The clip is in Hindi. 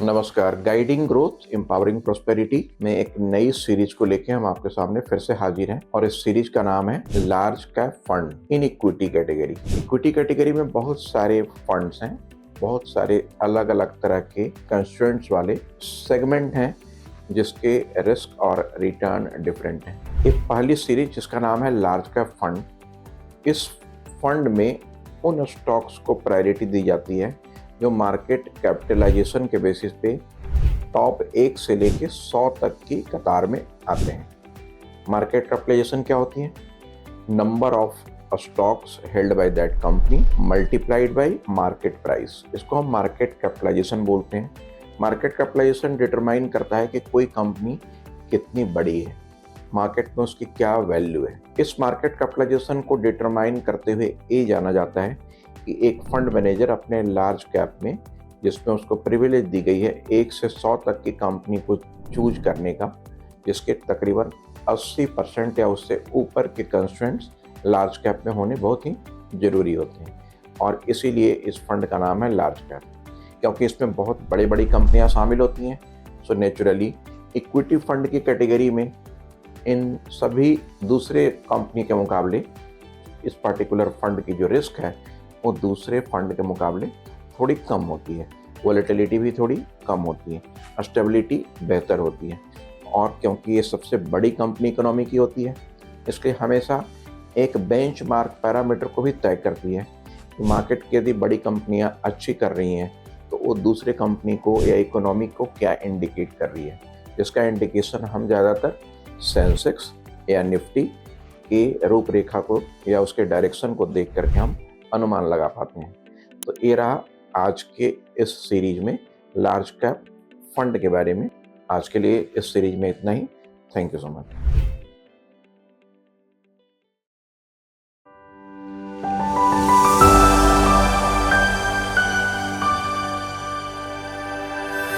नमस्कार। गाइडिंग ग्रोथ एम्पावरिंग प्रोस्पेरिटी में एक नई सीरीज को लेके हम आपके सामने फिर से हाजिर हैं और इस सीरीज का नाम है large cap fund in equity category. Equity category में बहुत सारे फंड्स हैं, बहुत सारे अलग अलग तरह के कंस्ट्रेंट्स वाले सेगमेंट हैं जिसके रिस्क और रिटर्न डिफरेंट हैं। एक पहली सीरीज जिसका नाम है लार्ज कैप फंड, इस फंड में उन स्टॉक्स को प्रायोरिटी दी जाती है जो मार्केट कैपिटलाइजेशन के बेसिस पे टॉप 1 से लेके 100 तक की कतार में आते हैं। मार्केट कैपिटलाइजेशन क्या होती है? Number of stocks held by that company multiplied by market price. इसको हम मार्केट कैपिटलाइजेशन बोलते हैं। मार्केट कैपिटलाइजेशन डिटरमाइन करता है कि कोई कंपनी कितनी बड़ी है, मार्केट में उसकी क्या वैल्यू है। इस मार्केट कैपिटलाइजेशन को डिटरमाइन करते हुए ये जाना जाता है कि एक फंड मैनेजर अपने लार्ज कैप में, जिसमें उसको प्रिविलेज दी गई है 1 से 100 तक की कंपनी को चूज करने का, जिसके तकरीबन 80% या उससे ऊपर के कंस्ट्रेंट्स लार्ज कैप में होने बहुत ही ज़रूरी होते हैं। और इसीलिए इस फंड का नाम है लार्ज कैप, क्योंकि इसमें बहुत बड़ी बड़ी कंपनियां शामिल होती हैं। सो नेचुरली इक्विटी फंड की कैटेगरी में इन सभी दूसरे कंपनी के मुकाबले इस पर्टिकुलर फंड की जो रिस्क है वो दूसरे फंड के मुकाबले थोड़ी कम होती है। वोलेटिलिटी भी थोड़ी कम होती है, स्टेबिलिटी बेहतर होती है। और क्योंकि ये सबसे बड़ी कंपनी इकोनॉमी की होती है, इसलिए हमेशा एक बेंचमार्क पैरामीटर को भी तय करती है कि मार्केट की यदि बड़ी कंपनियां अच्छी कर रही हैं तो वो दूसरे कंपनी को या इकोनॉमी को क्या इंडिकेट कर रही है, जिसका इंडिकेशन हम ज़्यादातर सेंसेक्स या निफ्टी की रूपरेखा को या उसके डायरेक्शन को देख करके हम अनुमान लगा पाते हैं। तो ये रहा आज के इस सीरीज में लार्ज कैप फंड के बारे में। आज के लिए इस सीरीज में इतना ही। Thank you so much.